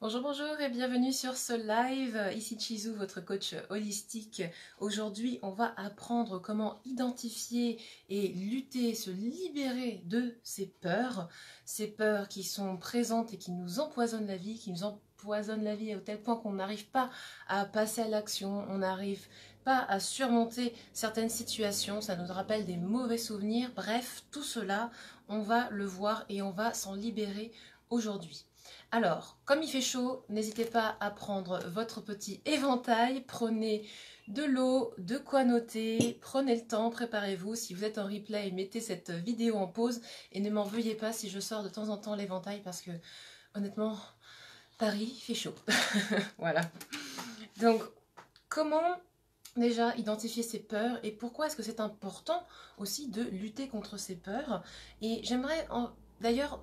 Bonjour, bonjour et bienvenue sur ce live. Ici Chizou, votre coach holistique. Aujourd'hui, on va apprendre comment identifier et lutter, se libérer de ces peurs qui sont présentes et qui nous empoisonnent la vie, au tel point qu'on n'arrive pas à passer à l'action, on n'arrive pas à surmonter certaines situations, ça nous rappelle des mauvais souvenirs. Bref, tout cela, on va le voir et on va s'en libérer aujourd'hui. Alors, comme il fait chaud, n'hésitez pas à prendre votre petit éventail, prenez de l'eau, de quoi noter, prenez le temps, préparez-vous. Si vous êtes en replay, mettez cette vidéo en pause et ne m'en veuillez pas si je sors de temps en temps l'éventail parce que, honnêtement, Paris fait chaud. Voilà. Donc, comment déjà identifier ces peurs et pourquoi est-ce que c'est important aussi de lutter contre ces peurs? Et j'aimerais d'ailleurs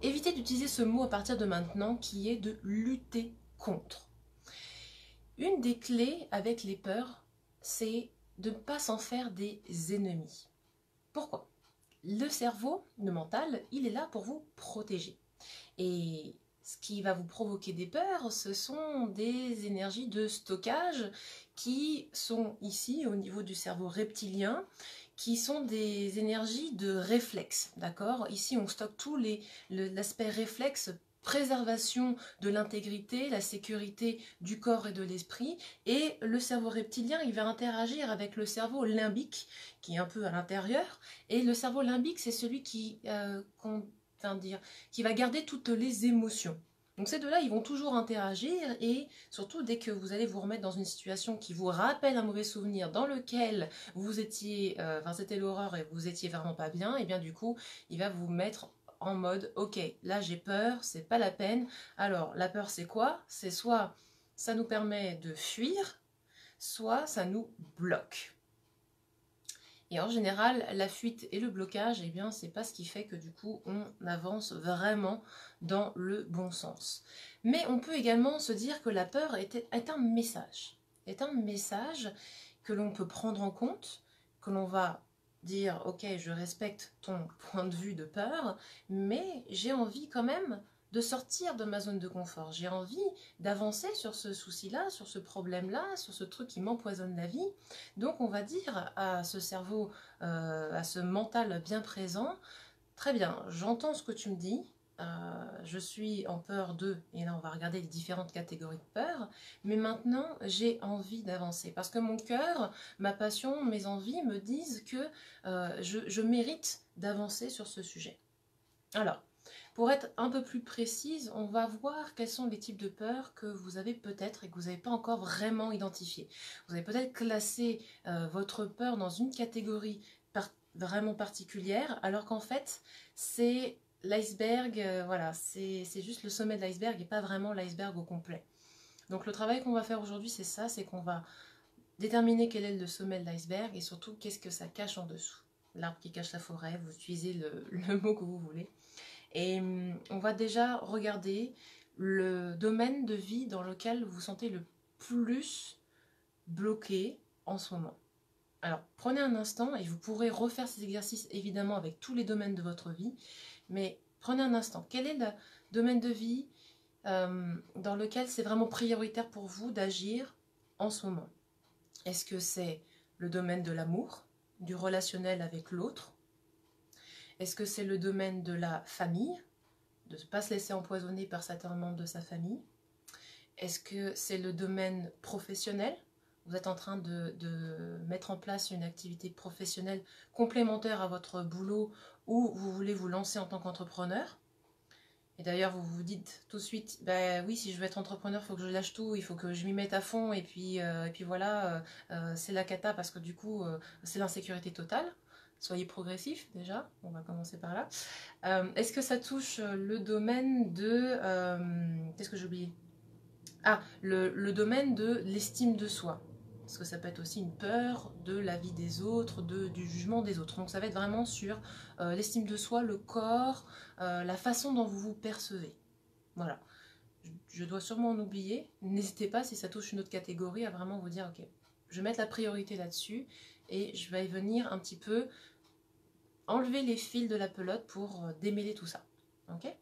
éviter d'utiliser ce mot à partir de maintenant qui est de lutter contre. Une des clés avec les peurs, c'est de ne pas s'en faire des ennemis. Pourquoi? Le cerveau, le mental, il est là pour vous protéger. Et ce qui va vous provoquer des peurs, ce sont des énergies de stockage qui sont ici au niveau du cerveau reptilien, qui sont des énergies de réflexe, d'accord? Ici, on stocke tout l'aspect réflexe, préservation de l'intégrité, la sécurité du corps et de l'esprit. Et le cerveau reptilien, il va interagir avec le cerveau limbique, qui est un peu à l'intérieur. Et le cerveau limbique, c'est celui qui va garder toutes les émotions. Donc ces deux-là, ils vont toujours interagir et surtout dès que vous allez vous remettre dans une situation qui vous rappelle un mauvais souvenir dans lequel vous étiez, c'était l'horreur et vous étiez vraiment pas bien, et bien du coup, il va vous mettre en mode, ok, là j'ai peur, c'est pas la peine. Alors la peur c'est quoi? C'est soit ça nous permet de fuir, soit ça nous bloque. Et en général, la fuite et le blocage, eh bien, c'est pas ce qui fait que du coup, on avance vraiment dans le bon sens. Mais on peut également se dire que la peur est un message. Est un message que l'on peut prendre en compte, que l'on va dire, ok, je respecte ton point de vue de peur, mais j'ai envie quand même de sortir de ma zone de confort. J'ai envie d'avancer sur ce souci-là, sur ce problème-là, sur ce truc qui m'empoisonne la vie. Donc on va dire à ce cerveau, à ce mental bien présent, très bien, j'entends ce que tu me dis, je suis en peur de, et là on va regarder les différentes catégories de peur, mais maintenant j'ai envie d'avancer, parce que mon cœur, ma passion, mes envies me disent que je mérite d'avancer sur ce sujet. Alors, pour être un peu plus précise, on va voir quels sont les types de peurs que vous avez peut-être et que vous n'avez pas encore vraiment identifié. Vous avez peut-être classé votre peur dans une catégorie vraiment particulière, alors qu'en fait, c'est l'iceberg, voilà, c'est juste le sommet de l'iceberg et pas vraiment l'iceberg au complet. Donc le travail qu'on va faire aujourd'hui, c'est ça, c'est qu'on va déterminer quel est le sommet de l'iceberg et surtout qu'est-ce que ça cache en dessous. L'arbre qui cache la forêt, vous utilisez le mot que vous voulez. Et on va déjà regarder le domaine de vie dans lequel vous vous sentez le plus bloqué en ce moment. Alors, prenez un instant et vous pourrez refaire ces exercices évidemment avec tous les domaines de votre vie, mais prenez un instant. Quel est le domaine de vie dans lequel c'est vraiment prioritaire pour vous d'agir en ce moment? Est-ce que c'est le domaine de l'amour, du relationnel avec l'autre? Est-ce que c'est le domaine de la famille, de ne pas se laisser empoisonner par certains membres de sa famille? Est-ce que c'est le domaine professionnel? Vous êtes en train de mettre en place une activité professionnelle complémentaire à votre boulot ou vous voulez vous lancer en tant qu'entrepreneur. Et d'ailleurs, vous vous dites tout de suite, bah oui, si je veux être entrepreneur, il faut que je lâche tout, il faut que je m'y mette à fond, et puis voilà, c'est la cata parce que du coup, c'est l'insécurité totale. Soyez progressif déjà, on va commencer par là. Est-ce que ça touche le domaine de... qu'est-ce que j'ai oublié? Ah, le domaine de l'estime de soi. Parce que ça peut être aussi une peur de la vie des autres, du jugement des autres. Donc ça va être vraiment sur l'estime de soi, le corps, la façon dont vous vous percevez. Voilà. Je dois sûrement en oublier. N'hésitez pas, si ça touche une autre catégorie, à vraiment vous dire, ok, je vais mettre la priorité là-dessus et je vais venir un petit peu enlever les fils de la pelote pour démêler tout ça. Ok?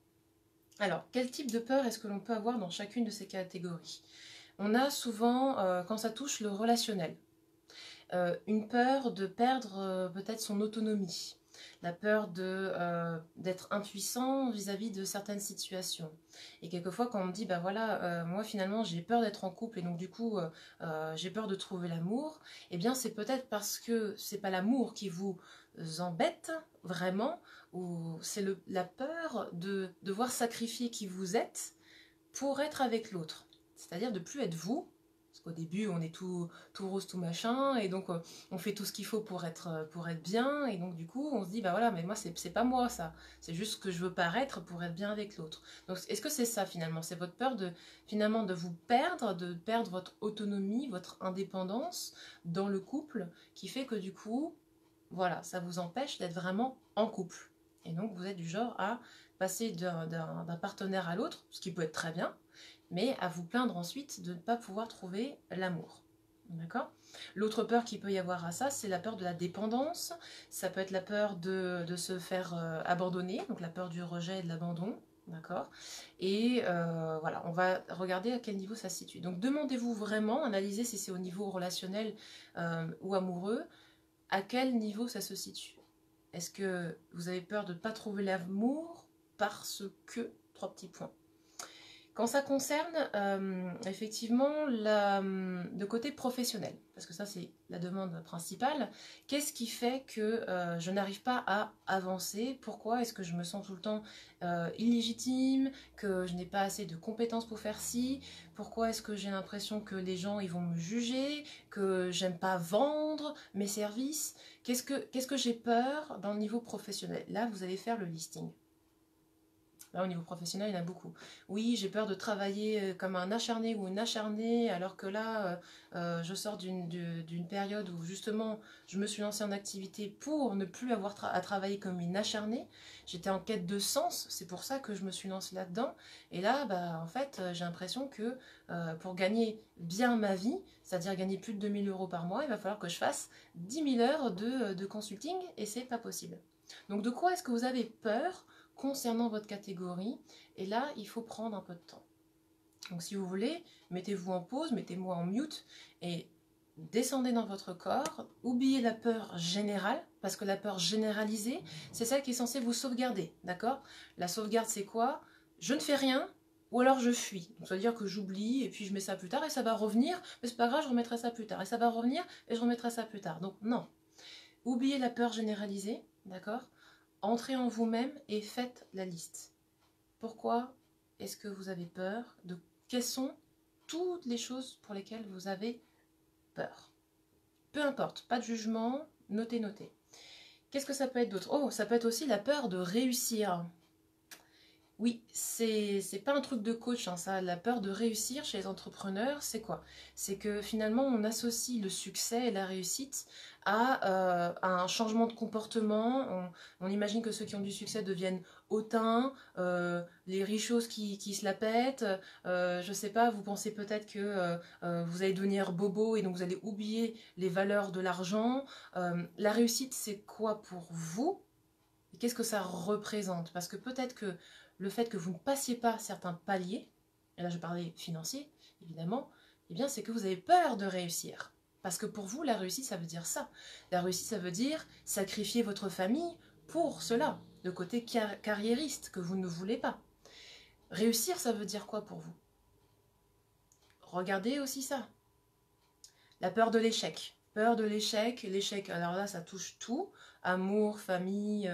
Alors, quel type de peur est-ce que l'on peut avoir dans chacune de ces catégories? On a souvent, quand ça touche le relationnel, une peur de perdre peut-être son autonomie, la peur d'être impuissant vis-à-vis de certaines situations. Et quelquefois quand on me dit, bah voilà, moi finalement j'ai peur d'être en couple et donc du coup j'ai peur de trouver l'amour, eh bien c'est peut-être parce que c'est pas l'amour qui vous embête vraiment, ou c'est la peur de devoir sacrifier qui vous êtes pour être avec l'autre. C'est-à-dire de plus être vous, parce qu'au début on est tout rose, tout machin, et donc on fait tout ce qu'il faut pour être bien, et donc du coup on se dit bah voilà, mais moi c'est pas moi ça, c'est juste que je veux paraître pour être bien avec l'autre. Donc est-ce que c'est ça finalement? C'est votre peur de finalement de perdre votre autonomie, votre indépendance dans le couple, qui fait que du coup, voilà, ça vous empêche d'être vraiment en couple. Et donc vous êtes du genre à passer d'un partenaire à l'autre, ce qui peut être très bien, mais à vous plaindre ensuite de ne pas pouvoir trouver l'amour. D'accord? L'autre peur qu'il peut y avoir à ça, c'est la peur de la dépendance. Ça peut être la peur de se faire abandonner, donc la peur du rejet et de l'abandon. D'accord? Et voilà, on va regarder à quel niveau ça se situe. Donc demandez-vous vraiment, analysez si c'est au niveau relationnel ou amoureux, à quel niveau ça se situe. Est-ce que vous avez peur de ne pas trouver l'amour parce que... Trois petits points. Quand ça concerne effectivement le côté professionnel, parce que ça c'est la demande principale, qu'est-ce qui fait que je n'arrive pas à avancer? Pourquoi est-ce que je me sens tout le temps illégitime, que je n'ai pas assez de compétences pour faire ci? Pourquoi est-ce que j'ai l'impression que les gens ils vont me juger, que j'aime pas vendre mes services? Qu'est-ce que j'ai peur dans le niveau professionnel? Là vous allez faire le listing. Là, au niveau professionnel, il y en a beaucoup. Oui, j'ai peur de travailler comme un acharné ou une acharnée, alors que là, je sors d'une période où justement, je me suis lancée en activité pour ne plus avoir à travailler comme une acharnée. J'étais en quête de sens, c'est pour ça que je me suis lancée là-dedans. Et là, bah, en fait, j'ai l'impression que pour gagner bien ma vie, c'est-à-dire gagner plus de 2 000 € par mois, il va falloir que je fasse 10 000 heures de consulting, et c'est pas possible. Donc de quoi est-ce que vous avez peur concernant votre catégorie? Et là, il faut prendre un peu de temps. Donc si vous voulez, mettez-vous en pause, mettez-moi en mute et descendez dans votre corps. Oubliez la peur générale, parce que la peur généralisée, c'est celle qui est censée vous sauvegarder, d'accord? La sauvegarde, c'est quoi? Je ne fais rien, ou alors je fuis. Donc ça veut dire que j'oublie, et puis je mets ça plus tard, et ça va revenir, mais c'est pas grave, je remettrai ça plus tard. Et ça va revenir, et je remettrai ça plus tard. Donc non. Oubliez la peur généralisée, d'accord? Entrez en vous-même et faites la liste. Pourquoi est-ce que vous avez peur? Quelles sont toutes les choses pour lesquelles vous avez peur? Peu importe, pas de jugement, notez, notez. Qu'est-ce que ça peut être d'autre? Oh, ça peut être aussi la peur de réussir. Oui, c'est pas un truc de coach, hein, ça. La peur de réussir chez les entrepreneurs, c'est quoi? C'est que finalement, on associe le succès et la réussite à un changement de comportement. On imagine que ceux qui ont du succès deviennent hautains, les richos qui se la pètent. Je sais pas, vous pensez peut-être que vous allez devenir bobo et donc vous allez oublier les valeurs de l'argent. La réussite, c'est quoi pour vous? Qu'est-ce que ça représente? Parce que peut-être que le fait que vous ne passiez pas certains paliers, et là je parlais financier, évidemment, eh bien c'est que vous avez peur de réussir. Parce que pour vous, la réussite, ça veut dire ça. La réussite, ça veut dire sacrifier votre famille pour cela, le côté carriériste que vous ne voulez pas. Réussir, ça veut dire quoi pour vous? Regardez aussi ça. La peur de l'échec. Peur de l'échec, alors là, ça touche tout. Amour, famille,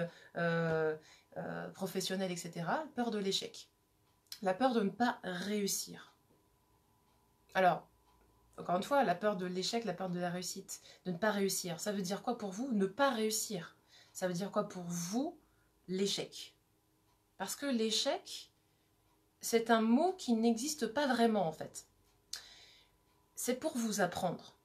professionnel, etc. Peur de l'échec. La peur de ne pas réussir. Alors, encore une fois, la peur de l'échec, la peur de la réussite, de ne pas réussir. Ça veut dire quoi pour vous, ne pas réussir? Ça veut dire quoi pour vous, l'échec? Parce que l'échec, c'est un mot qui n'existe pas vraiment en fait. C'est pour vous apprendre.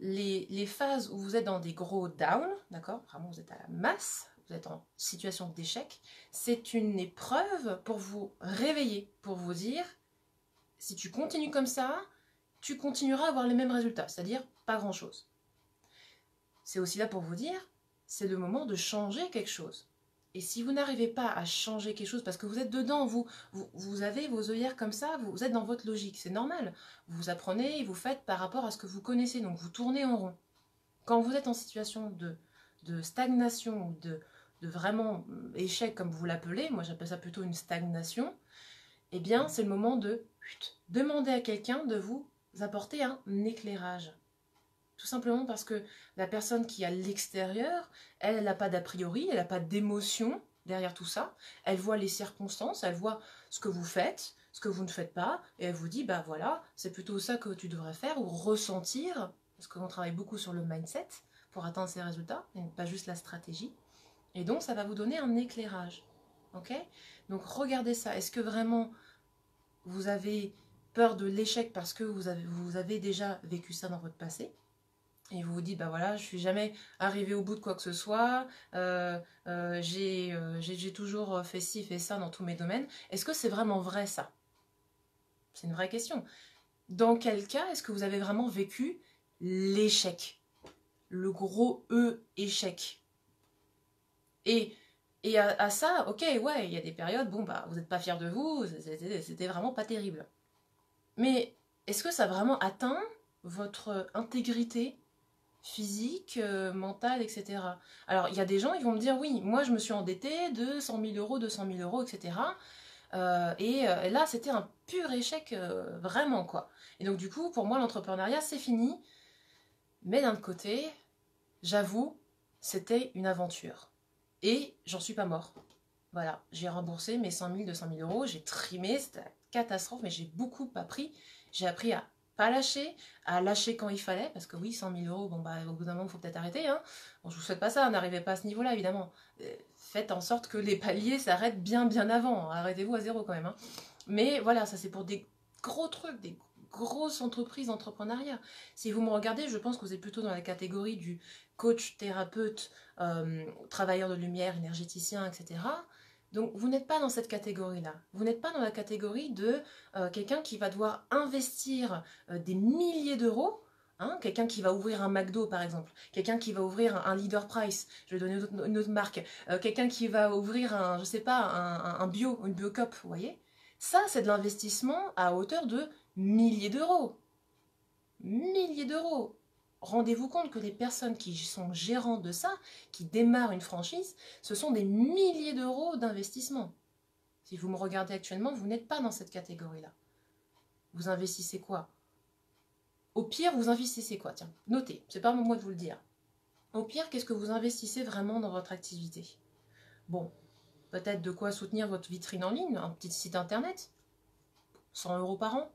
Les phases où vous êtes dans des gros downs, d'accord, vraiment vous êtes à la masse, vous êtes en situation d'échec, c'est une épreuve pour vous réveiller, pour vous dire, si tu continues comme ça, tu continueras à avoir les mêmes résultats, c'est-à-dire pas grand-chose. C'est aussi là pour vous dire, c'est le moment de changer quelque chose. Et si vous n'arrivez pas à changer quelque chose, parce que vous êtes dedans, vous avez vos œillères comme ça, vous êtes dans votre logique, c'est normal. Vous apprenez et vous faites par rapport à ce que vous connaissez, donc vous tournez en rond. Quand vous êtes en situation de stagnation ou de vraiment échec, comme vous l'appelez, moi j'appelle ça plutôt une stagnation, eh bien c'est le moment de demander à quelqu'un de vous apporter un éclairage. Tout simplement parce que la personne qui est à l'extérieur, elle n'a pas d'a priori, elle n'a pas d'émotion derrière tout ça. Elle voit les circonstances, elle voit ce que vous faites, ce que vous ne faites pas, et elle vous dit, bah voilà, c'est plutôt ça que tu devrais faire, ou ressentir, parce qu'on travaille beaucoup sur le mindset pour atteindre ces résultats, et pas juste la stratégie. Et donc, ça va vous donner un éclairage. Ok? Donc, regardez ça. Est-ce que vraiment vous avez peur de l'échec parce que vous avez déjà vécu ça dans votre passé? Et vous vous dites, bah voilà, je suis jamais arrivé au bout de quoi que ce soit, j'ai toujours fait ci, fait ça dans tous mes domaines. Est-ce que c'est vraiment vrai ça? C'est une vraie question. Dans quel cas est-ce que vous avez vraiment vécu l'échec? Le gros échec. Et à ça, ok, ouais, il y a des périodes, bon, bah, vous n'êtes pas fiers de vous, c'était vraiment pas terrible. Mais est-ce que ça a vraiment atteint votre intégrité physique, mentale, etc. Alors, il y a des gens, ils vont me dire, oui, moi, je me suis endettée de 100 000 euros, 200 000 euros, etc. Et là, c'était un pur échec, vraiment, quoi. Et donc, du coup, pour moi, l'entrepreneuriat, c'est fini. Mais d'un côté, j'avoue, c'était une aventure. Et j'en suis pas mort. Voilà, j'ai remboursé mes 100 000, 200 000 euros, j'ai trimé, c'était la catastrophe, mais j'ai beaucoup appris. J'ai appris à pas lâcher, à lâcher quand il fallait, parce que oui, 100 000 euros, bon bah au bout d'un moment, il faut peut-être arrêter. Hein. Bon, je vous souhaite pas ça, n'arrivez pas à ce niveau-là, évidemment. Faites en sorte que les paliers s'arrêtent bien avant. Arrêtez-vous à zéro quand même. Hein. Mais voilà, ça c'est pour des gros trucs, des grosses entreprises d'entrepreneuriat. Si vous me regardez, je pense que vous êtes plutôt dans la catégorie du coach, thérapeute, travailleur de lumière, énergéticien, etc. Donc vous n'êtes pas dans cette catégorie-là. Vous n'êtes pas dans la catégorie de quelqu'un qui va devoir investir des milliers d'euros. Hein, quelqu'un qui va ouvrir un McDo par exemple, quelqu'un qui va ouvrir un Leader Price, je vais donner une autre marque, quelqu'un qui va ouvrir un, je sais pas, un bio, une Biocop, vous voyez. Ça, c'est de l'investissement à hauteur de milliers d'euros. Milliers d'euros. Rendez-vous compte que les personnes qui sont gérants de ça, qui démarrent une franchise, ce sont des milliers d'euros d'investissement. Si vous me regardez actuellement, vous n'êtes pas dans cette catégorie-là. Vous investissez quoi? Au pire, vous investissez quoi? Tiens, notez, c'est pas à moi de vous le dire. Au pire, qu'est-ce que vous investissez vraiment dans votre activité? Bon, peut-être de quoi soutenir votre vitrine en ligne, un petit site internet, 100 euros par an.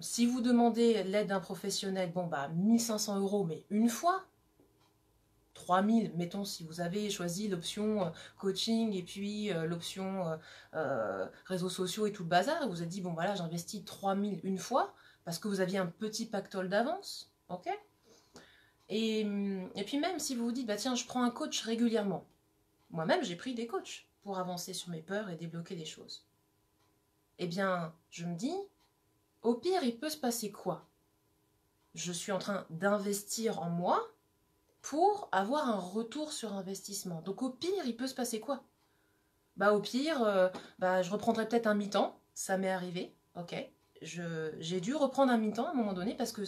Si vous demandez l'aide d'un professionnel, bon bah 1500 euros, mais une fois, 3000, mettons si vous avez choisi l'option coaching et puis l'option réseaux sociaux et tout le bazar, vous avez dit bon voilà j'investis 3000 une fois, parce que vous aviez un petit pactole d'avance, ok? Et puis même si vous vous dites bah tiens je prends un coach régulièrement, moi-même j'ai pris des coachs pour avancer sur mes peurs et débloquer les choses. Eh bien je me dis, au pire, il peut se passer quoi? Je suis en train d'investir en moi pour avoir un retour sur investissement. Donc au pire, il peut se passer quoi? Bah au pire, je reprendrai peut-être un mi-temps. Ça m'est arrivé, ok. J'ai dû reprendre un mi-temps à un moment donné parce que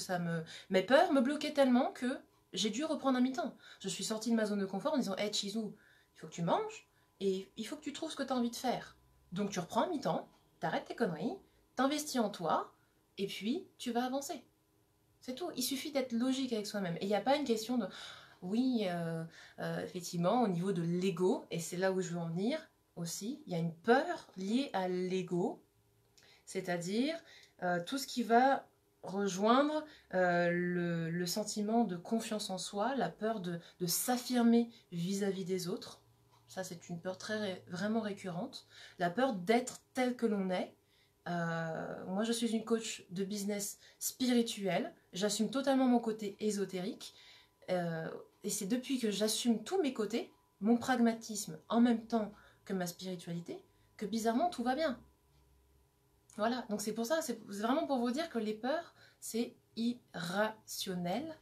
mes peurs me bloquaient tellement que j'ai dû reprendre un mi-temps. Je suis sortie de ma zone de confort en disant, hey Chizou, il faut que tu manges et il faut que tu trouves ce que tu as envie de faire. Donc tu reprends un mi-temps, t'arrêtes tes conneries, t'investis en toi, et puis tu vas avancer. C'est tout. Il suffit d'être logique avec soi-même. Et il n'y a pas une question de... Oui, effectivement, au niveau de l'ego, et c'est là où je veux en venir aussi, il y a une peur liée à l'ego, c'est-à-dire tout ce qui va rejoindre le sentiment de confiance en soi, la peur de s'affirmer vis-à-vis des autres. Ça, c'est une peur vraiment récurrente. La peur d'être tel que l'on est. Moi, je suis une coach de business spirituel. J'assume totalement mon côté ésotérique. Et c'est depuis que j'assume tous mes côtés, mon pragmatisme en même temps que ma spiritualité, que bizarrement, tout va bien. Voilà, donc c'est pour ça, c'est vraiment pour vous dire que les peurs, c'est irrationnel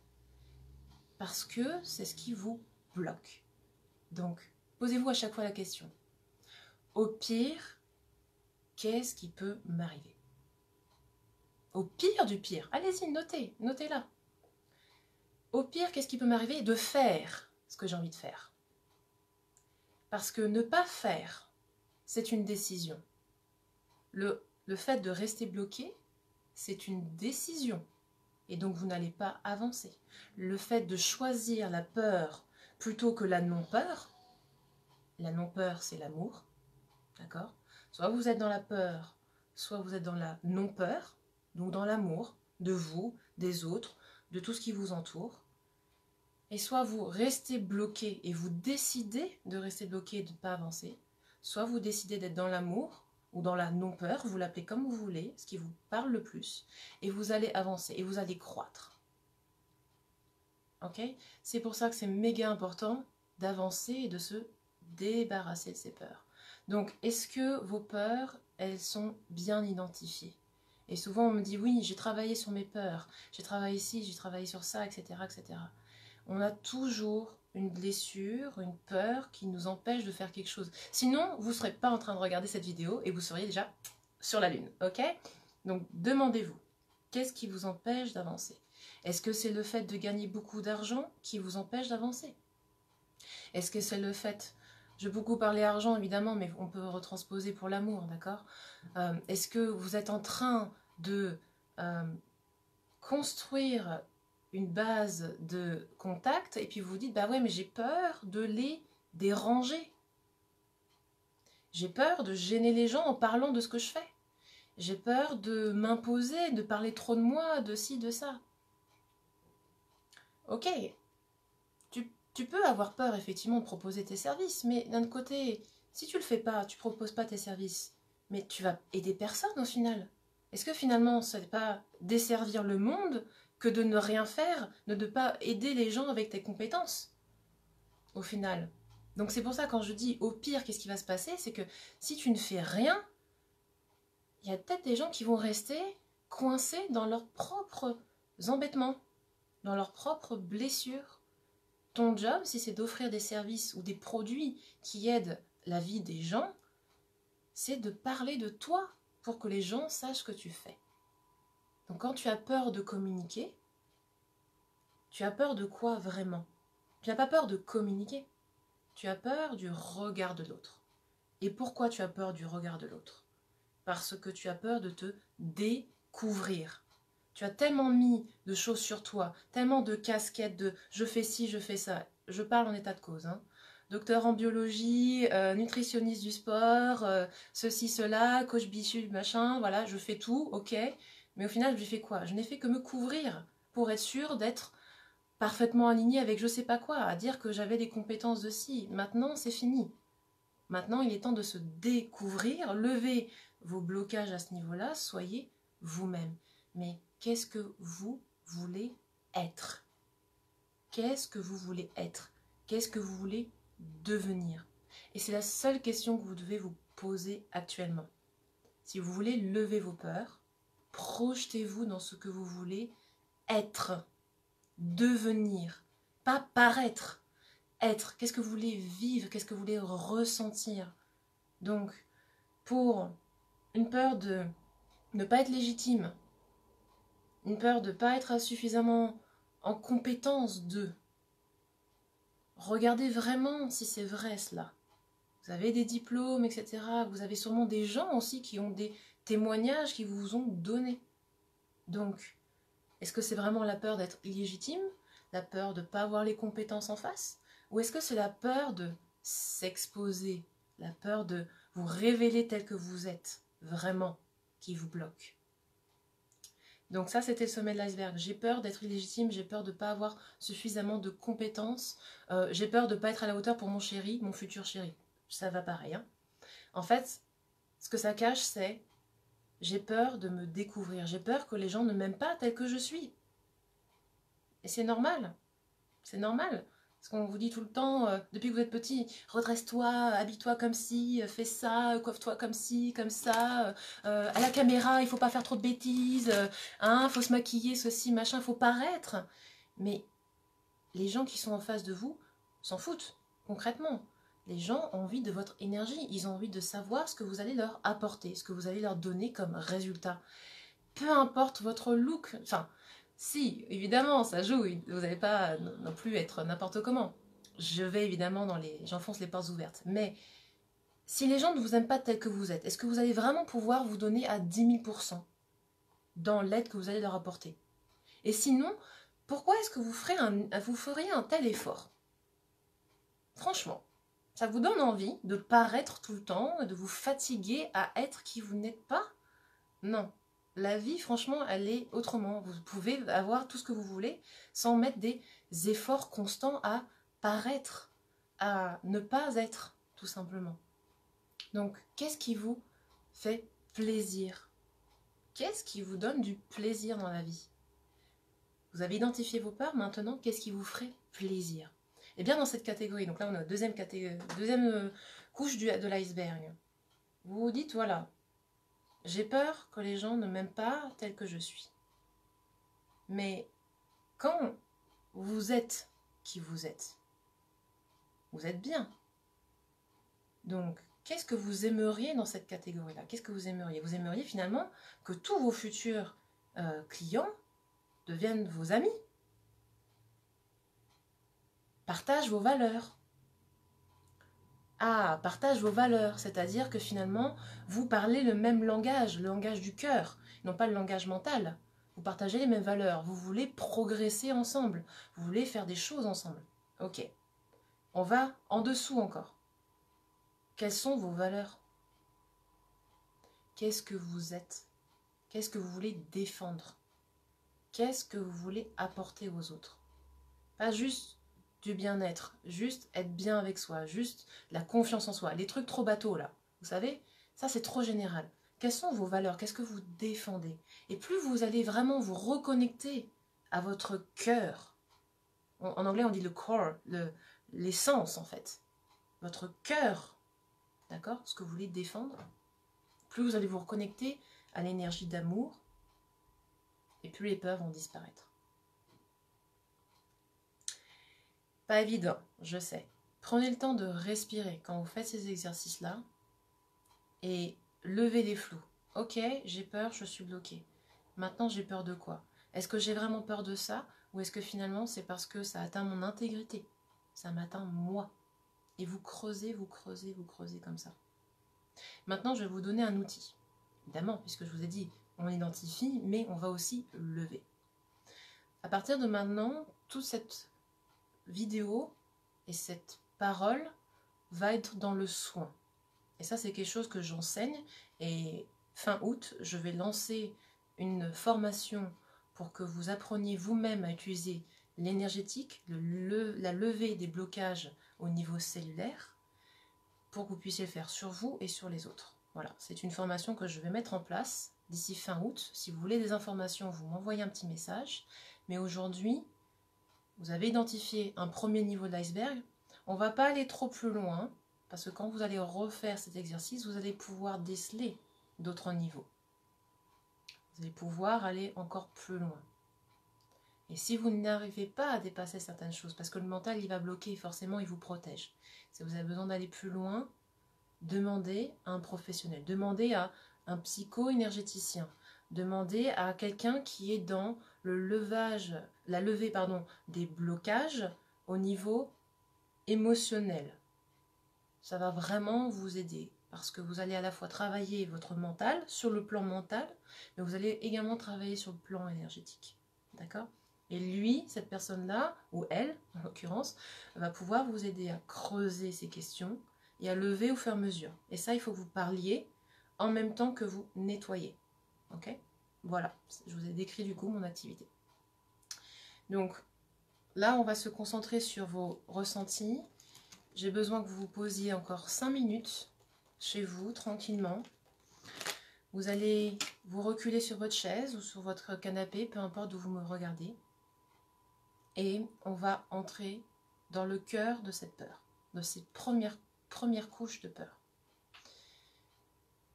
parce que c'est ce qui vous bloque. Donc, Posez-vous à chaque fois la question. Au pire, qu'est-ce qui peut m'arriver? Au pire du pire, allez-y, notez, notez-la. Au pire, qu'est-ce qui peut m'arriver? De faire ce que j'ai envie de faire. Parce que ne pas faire, c'est une décision. Le fait de rester bloqué, c'est une décision. Et donc vous n'allez pas avancer. Le fait de choisir la peur plutôt que la non-peur, la non-peur c'est l'amour, d'accord? Soit vous êtes dans la peur, soit vous êtes dans la non-peur, donc dans l'amour de vous, des autres, de tout ce qui vous entoure. Et soit vous restez bloqué et vous décidez de rester bloqué et de ne pas avancer, soit vous décidez d'être dans l'amour ou dans la non-peur, vous l'appelez comme vous voulez, ce qui vous parle le plus, et vous allez avancer et vous allez croître. Ok? C'est pour ça que c'est méga important d'avancer et de se débarrasser de ces peurs. Donc, est-ce que vos peurs, elles sont bien identifiées? Et souvent, on me dit, oui, j'ai travaillé sur mes peurs, j'ai travaillé ici, j'ai travaillé sur ça, etc., etc. On a toujours une blessure, une peur qui nous empêche de faire quelque chose. Sinon, vous ne serez pas en train de regarder cette vidéo et vous seriez déjà sur la lune, ok? Donc, demandez-vous, qu'est-ce qui vous empêche d'avancer? Est-ce que c'est le fait de gagner beaucoup d'argent qui vous empêche d'avancer? Est-ce que c'est le fait... Je vais beaucoup parler argent, évidemment, mais on peut retransposer pour l'amour, d'accord? Est-ce que vous êtes en train de construire une base de contact et puis vous vous dites, bah ouais, mais j'ai peur de les déranger. J'ai peur de gêner les gens en parlant de ce que je fais. J'ai peur de m'imposer, de parler trop de moi, de ci, de ça. Ok, tu peux avoir peur effectivement de proposer tes services, mais d'un côté, si tu le fais pas, tu proposes pas tes services, mais tu vas aider personne au final. Est-ce que finalement, ce n'est pas desservir le monde que de ne rien faire, de ne pas aider les gens avec tes compétences, au final? Donc c'est pour ça quand je dis au pire, qu'est-ce qui va se passer? C'est que si tu ne fais rien, il y a peut-être des gens qui vont rester coincés dans leurs propres embêtements, dans leurs propres blessures. Ton job, si c'est d'offrir des services ou des produits qui aident la vie des gens, c'est de parler de toi pour que les gens sachent ce que tu fais. Donc quand tu as peur de communiquer, tu as peur de quoi vraiment? Tu n'as pas peur de communiquer, tu as peur du regard de l'autre. Et pourquoi tu as peur du regard de l'autre? Parce que tu as peur de te découvrir. Tu as tellement mis de choses sur toi, tellement de casquettes de je fais ci, je fais ça. Je parle en état de cause, hein. Docteur en biologie, nutritionniste du sport, ceci, cela, coach bichu, machin, voilà, je fais tout, ok. Mais au final, je fais quoi? Je n'ai fait que me couvrir pour être sûre d'être parfaitement alignée avec je sais pas quoi, à dire que j'avais des compétences de ci. Maintenant, c'est fini. Maintenant, il est temps de se découvrir, lever vos blocages à ce niveau-là, soyez vous-même. Mais qu'est-ce que vous voulez être? Qu'est-ce que vous voulez être? Qu'est-ce que vous voulez devenir? Et c'est la seule question que vous devez vous poser actuellement. Si vous voulez lever vos peurs, projetez-vous dans ce que vous voulez être, devenir, pas paraître. Être, qu'est-ce que vous voulez vivre, qu'est-ce que vous voulez ressentir? Donc, pour une peur de ne pas être légitime, une peur de ne pas être suffisamment en compétence de, regardez vraiment si c'est vrai cela. Vous avez des diplômes, etc. Vous avez sûrement des gens aussi qui ont des témoignages qui vous ont donné. Donc, est-ce que c'est vraiment la peur d'être illégitime? La peur de ne pas avoir les compétences en face? Ou est-ce que c'est la peur de s'exposer? La peur de vous révéler tel que vous êtes, vraiment, qui vous bloque? Donc ça, c'était le sommet de l'iceberg. J'ai peur d'être illégitime, j'ai peur de ne pas avoir suffisamment de compétences, j'ai peur de ne pas être à la hauteur pour mon chéri, mon futur chéri. Ça va pareil, hein. En fait, ce que ça cache, c'est j'ai peur de me découvrir, j'ai peur que les gens ne m'aiment pas tel que je suis. Et c'est normal, c'est normal. Parce qu'on vous dit tout le temps, depuis que vous êtes petit, redresse-toi, habille-toi comme ci, fais ça, coiffe-toi comme ci, comme ça. À la caméra, il faut pas faire trop de bêtises. Hein, faut se maquiller, ceci, machin, faut paraître. Mais les gens qui sont en face de vous s'en foutent, concrètement. Les gens ont envie de votre énergie, ils ont envie de savoir ce que vous allez leur apporter, ce que vous allez leur donner comme résultat. Peu importe votre look, enfin, si, évidemment, ça joue, vous n'allez pas non plus être n'importe comment. Je vais évidemment j'enfonce les portes ouvertes, mais si les gens ne vous aiment pas tel que vous êtes, est-ce que vous allez vraiment pouvoir vous donner à 10 000% dans l'aide que vous allez leur apporter? Et sinon, pourquoi est-ce que vous feriez un tel effort? Franchement, ça vous donne envie de paraître tout le temps, de vous fatiguer à être qui vous n'êtes pas? Non. La vie, franchement, elle est autrement. Vous pouvez avoir tout ce que vous voulez sans mettre des efforts constants à paraître, à ne pas être, tout simplement. Donc, qu'est-ce qui vous fait plaisir? Qu'est-ce qui vous donne du plaisir dans la vie? Vous avez identifié vos peurs, maintenant, qu'est-ce qui vous ferait plaisir? Et bien dans cette catégorie, donc là on a deuxième couche de l'iceberg. Vous vous dites, voilà, j'ai peur que les gens ne m'aiment pas tel que je suis. Mais quand vous êtes qui vous êtes bien. Donc, qu'est-ce que vous aimeriez dans cette catégorie-là? Qu'est-ce que vous aimeriez? Vous aimeriez finalement que tous vos futurs clients deviennent vos amis. Partage vos valeurs. Ah, partage vos valeurs, c'est-à-dire que finalement, vous parlez le même langage, le langage du cœur, non pas le langage mental. Vous partagez les mêmes valeurs, vous voulez progresser ensemble, vous voulez faire des choses ensemble. Ok, on va en dessous encore. Quelles sont vos valeurs? Qu'est-ce que vous êtes? Qu'est-ce que vous voulez défendre? Qu'est-ce que vous voulez apporter aux autres? Pas juste du bien-être, juste être bien avec soi, juste la confiance en soi. Les trucs trop bateaux là, vous savez, ça c'est trop général. Quelles sont vos valeurs? Qu'est-ce que vous défendez? Et plus vous allez vraiment vous reconnecter à votre cœur, en anglais on dit le core, l'essence en fait, votre cœur, d'accord? Ce que vous voulez défendre, plus vous allez vous reconnecter à l'énergie d'amour, et plus les peurs vont disparaître. Pas évident, je sais. Prenez le temps de respirer quand vous faites ces exercices-là et levez les flous. Ok, j'ai peur, je suis bloquée. Maintenant, j'ai peur de quoi? Est-ce que j'ai vraiment peur de ça? Ou est-ce que finalement, c'est parce que ça atteint mon intégrité? Ça m'atteint moi. Et vous creusez, vous creusez, vous creusez comme ça. Maintenant, je vais vous donner un outil. Évidemment, puisque je vous ai dit, on identifie, mais on va aussi lever. À partir de maintenant, toute cette vidéo et cette parole va être dans le soin. Et ça, c'est quelque chose que j'enseigne. Et fin août, je vais lancer une formation pour que vous appreniez vous-même à utiliser l'énergétique, la levée des blocages au niveau cellulaire, pour que vous puissiez le faire sur vous et sur les autres. Voilà, c'est une formation que je vais mettre en place d'ici fin août. Si vous voulez des informations, vous m'envoyez un petit message. Mais aujourd'hui, vous avez identifié un premier niveau de l'iceberg. On ne va pas aller trop plus loin, parce que quand vous allez refaire cet exercice, vous allez pouvoir déceler d'autres niveaux. Vous allez pouvoir aller encore plus loin. Et si vous n'arrivez pas à dépasser certaines choses, parce que le mental, il va bloquer, forcément, il vous protège. Si vous avez besoin d'aller plus loin, demandez à un professionnel, demandez à un psycho-énergéticien, demandez à quelqu'un qui est dans la levée des blocages au niveau émotionnel. Ça va vraiment vous aider parce que vous allez à la fois travailler votre mental sur le plan mental, mais vous allez également travailler sur le plan énergétique. D'accord? Et lui, cette personne-là, ou elle en l'occurrence, va pouvoir vous aider à creuser ces questions et à lever au fur et à mesure. Et ça, il faut que vous parliez en même temps que vous nettoyez. Ok? Voilà, je vous ai décrit du coup mon activité. Donc là, on va se concentrer sur vos ressentis. J'ai besoin que vous vous posiez encore 5 minutes chez vous, tranquillement. Vous allez vous reculer sur votre chaise ou sur votre canapé, peu importe d'où vous me regardez. Et on va entrer dans le cœur de cette peur, de cette première couche de peur.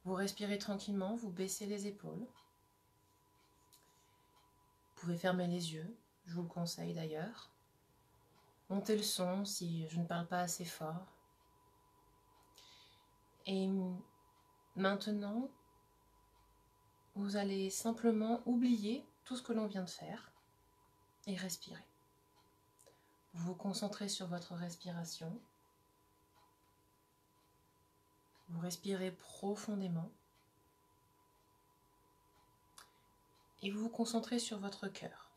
Vous respirez tranquillement, vous baissez les épaules. Vous pouvez fermer les yeux, je vous le conseille d'ailleurs. Montez le son si je ne parle pas assez fort. Et maintenant, vous allez simplement oublier tout ce que l'on vient de faire et respirer. Vous vous concentrez sur votre respiration. Vous respirez profondément. Et vous vous concentrez sur votre cœur.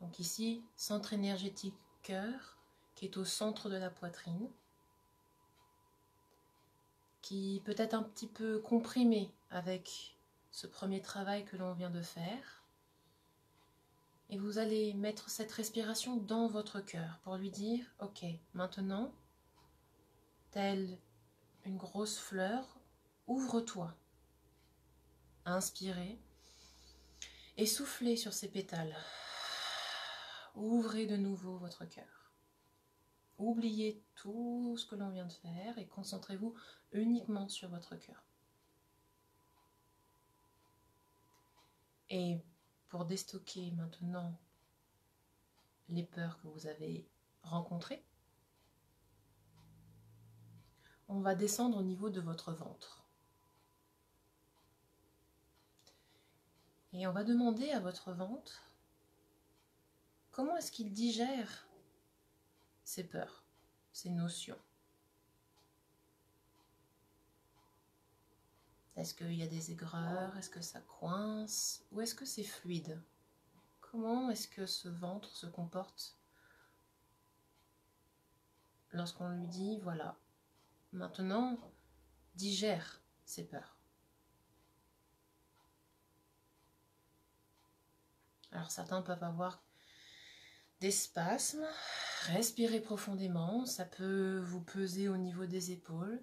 Donc ici, centre énergétique cœur, qui est au centre de la poitrine, qui peut être un petit peu comprimé avec ce premier travail que l'on vient de faire. Et vous allez mettre cette respiration dans votre cœur pour lui dire, ok, maintenant, telle une grosse fleur, ouvre-toi. Inspirez et soufflez sur ces pétales. Ouvrez de nouveau votre cœur. Oubliez tout ce que l'on vient de faire et concentrez-vous uniquement sur votre cœur. Et pour déstocker maintenant les peurs que vous avez rencontrées, on va descendre au niveau de votre ventre. Et on va demander à votre ventre comment est-ce qu'il digère ces peurs, ces notions. Est-ce qu'il y a des aigreurs? Est-ce que ça coince? Ou est-ce que c'est fluide? Comment est-ce que ce ventre se comporte lorsqu'on lui dit, voilà, maintenant, digère ces peurs? Alors certains peuvent avoir des spasmes, respirez profondément, ça peut vous peser au niveau des épaules.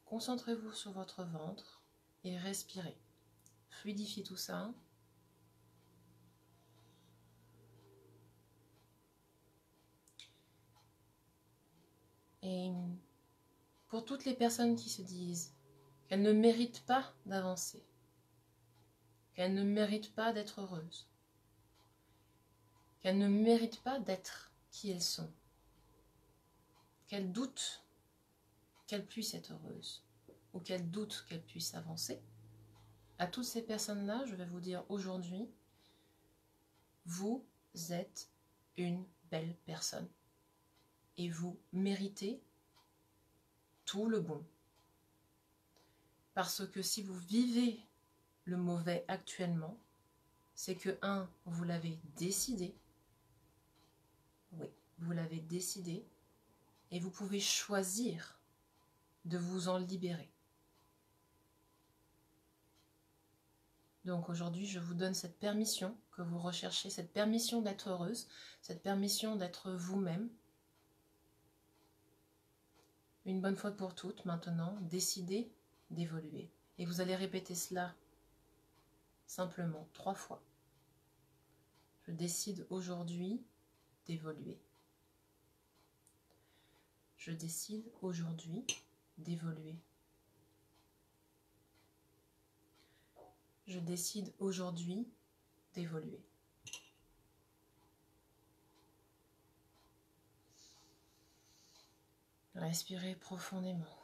Concentrez-vous sur votre ventre et respirez. Fluidifiez tout ça. Et pour toutes les personnes qui se disent qu'elles ne méritent pas d'avancer, qu'elles ne méritent pas d'être heureuses, qu'elles ne méritent pas d'être qui elles sont, qu'elles doutent qu'elles puissent être heureuses, ou qu'elles doutent qu'elles puissent avancer, à toutes ces personnes-là, je vais vous dire aujourd'hui, vous êtes une belle personne. Et vous méritez tout le bon. Parce que si vous vivez le mauvais actuellement, c'est que, un, vous l'avez décidé. Oui, vous l'avez décidé. Et vous pouvez choisir de vous en libérer. Donc aujourd'hui, je vous donne cette permission que vous recherchez, cette permission d'être heureuse, cette permission d'être vous-même. Une bonne fois pour toutes, maintenant, décidez d'évoluer. Et vous allez répéter cela simplement 3 fois. Je décide aujourd'hui d'évoluer. Je décide aujourd'hui d'évoluer. Je décide aujourd'hui d'évoluer. Respirez profondément.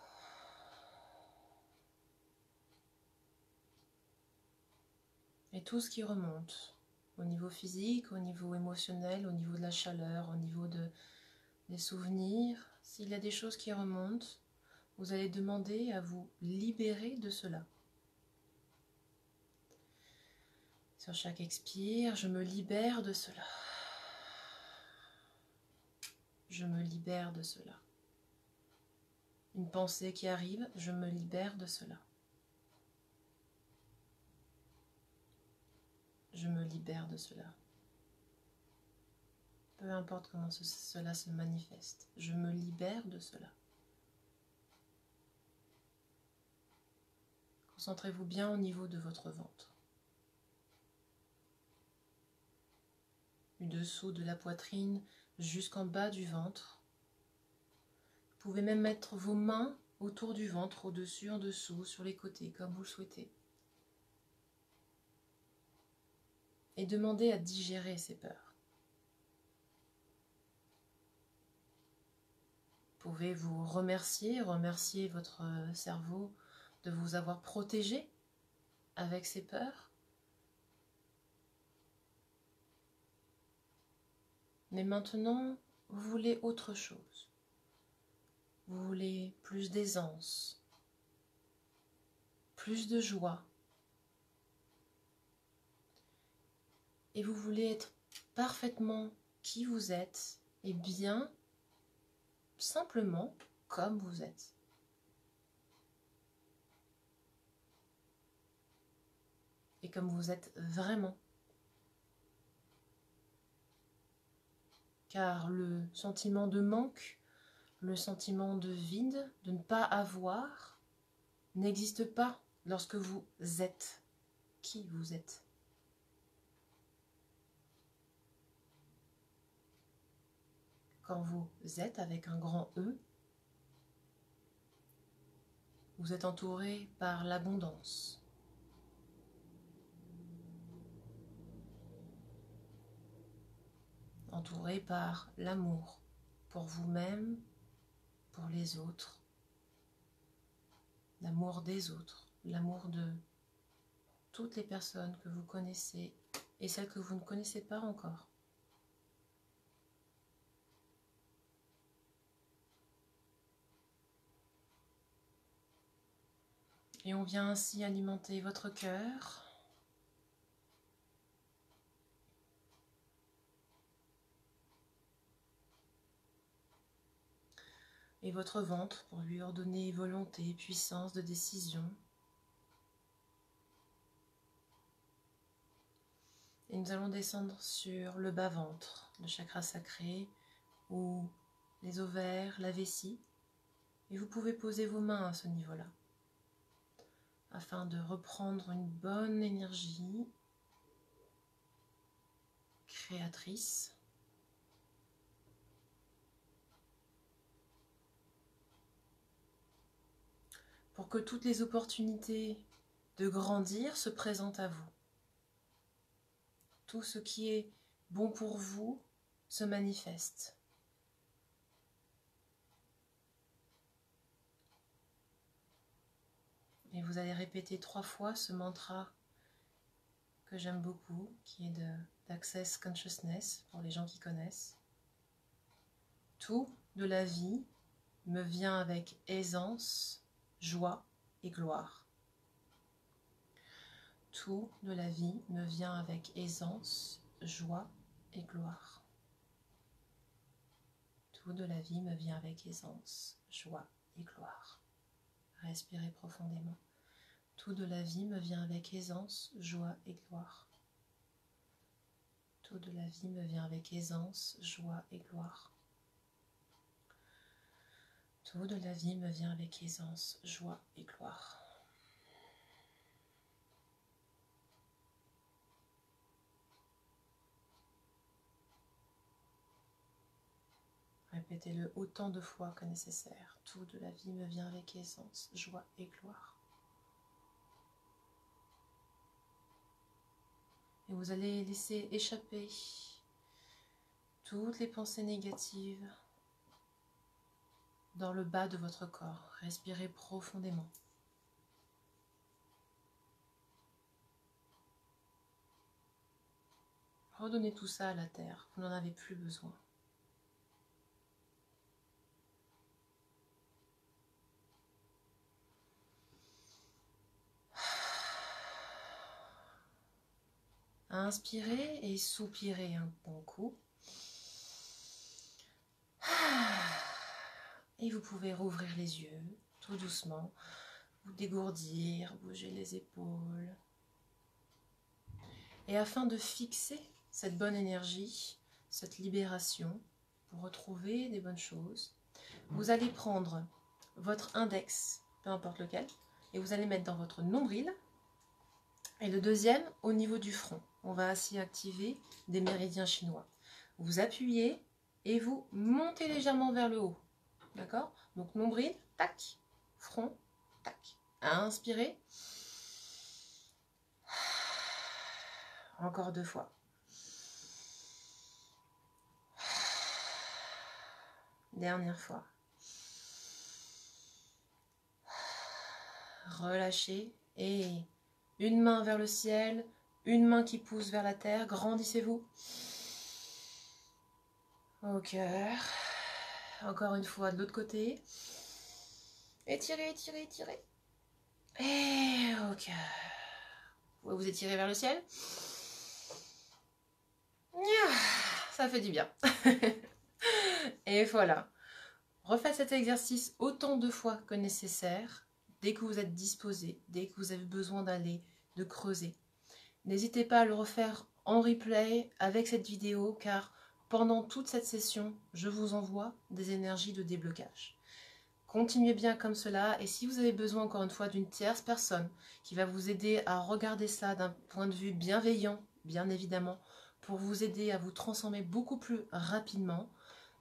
Et tout ce qui remonte, au niveau physique, au niveau émotionnel, au niveau de la chaleur, au niveau des souvenirs, s'il y a des choses qui remontent, vous allez demander à vous libérer de cela. Sur chaque expire, je me libère de cela. Je me libère de cela. Une pensée qui arrive, je me libère de cela. Je me libère de cela. Peu importe comment cela se manifeste, je me libère de cela. Concentrez-vous bien au niveau de votre ventre. Du dessous de la poitrine jusqu'en bas du ventre. Vous pouvez même mettre vos mains autour du ventre, au-dessus, en dessous, sur les côtés, comme vous le souhaitez. Et demandez à digérer ces peurs. Vous pouvez vous remercier votre cerveau de vous avoir protégé avec ces peurs. Mais maintenant, vous voulez autre chose. Vous voulez plus d'aisance, plus de joie. Et vous voulez être parfaitement qui vous êtes et bien simplement comme vous êtes. Et comme vous êtes vraiment. Car le sentiment de manque, le sentiment de vide, de ne pas avoir, n'existe pas lorsque vous êtes qui vous êtes. Quand vous êtes avec un grand E, vous êtes entouré par l'abondance. Entouré par l'amour pour vous-même, pour les autres, l'amour des autres, l'amour de toutes les personnes que vous connaissez et celles que vous ne connaissez pas encore. Et on vient ainsi alimenter votre cœur, et votre ventre pour lui ordonner volonté, puissance de décision. Et nous allons descendre sur le bas-ventre, le chakra sacré, ou les ovaires, la vessie. Et vous pouvez poser vos mains à ce niveau-là, afin de reprendre une bonne énergie créatrice. Pour que toutes les opportunités de grandir se présentent à vous. Tout ce qui est bon pour vous se manifeste. Et vous allez répéter 3 fois ce mantra que j'aime beaucoup, qui est d'Access Consciousness, pour les gens qui connaissent. Tout de la vie me vient avec aisance, joie et gloire. Tout de la vie me vient avec aisance, joie et gloire. Tout de la vie me vient avec aisance, joie et gloire. Respirez profondément. Tout de la vie me vient avec aisance, joie et gloire. Tout de la vie me vient avec aisance, joie et gloire. Tout de la vie me vient avec aisance, joie et gloire. Répétez-le autant de fois que nécessaire. Tout de la vie me vient avec aisance, joie et gloire. Et vous allez laisser échapper toutes les pensées négatives dans le bas de votre corps. Respirez profondément. Redonnez tout ça à la terre. Vous n'en avez plus besoin. Inspirez et soupirez un bon coup. Et vous pouvez rouvrir les yeux tout doucement, vous dégourdir, bouger les épaules. Et afin de fixer cette bonne énergie, cette libération, pour retrouver des bonnes choses, vous allez prendre votre index, peu importe lequel, et vous allez mettre dans votre nombril, et le deuxième au niveau du front. On va ainsi activer des méridiens chinois. Vous appuyez et vous montez légèrement vers le haut. D'accord? Donc nombril, tac, front, tac. Inspirez. Encore 2 fois. Dernière fois. relâchez. Et une main vers le ciel, une main qui pousse vers la terre. Grandissez-vous. Au cœur. Encore une fois de l'autre côté. Étirez, étirez, étirez. Et au cœur. Vous vous étirez vers le ciel. Ça fait du bien. Et voilà. Refaites cet exercice autant de fois que nécessaire, dès que vous êtes disposé, dès que vous avez besoin d'aller, de creuser. N'hésitez pas à le refaire en replay avec cette vidéo, car pendant toute cette session, je vous envoie des énergies de déblocage. Continuez bien comme cela, et si vous avez besoin encore une fois d'une tierce personne qui va vous aider à regarder ça d'un point de vue bienveillant, bien évidemment, pour vous aider à vous transformer beaucoup plus rapidement,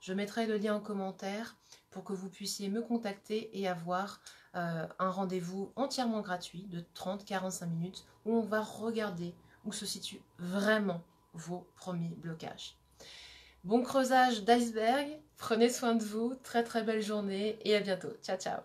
je mettrai le lien en commentaire pour que vous puissiez me contacter et avoir un rendez-vous entièrement gratuit de 30-45 minutes où on va regarder où se situent vraiment vos premiers blocages. Bon creusage d'iceberg, prenez soin de vous, très très belle journée et à bientôt. Ciao ciao.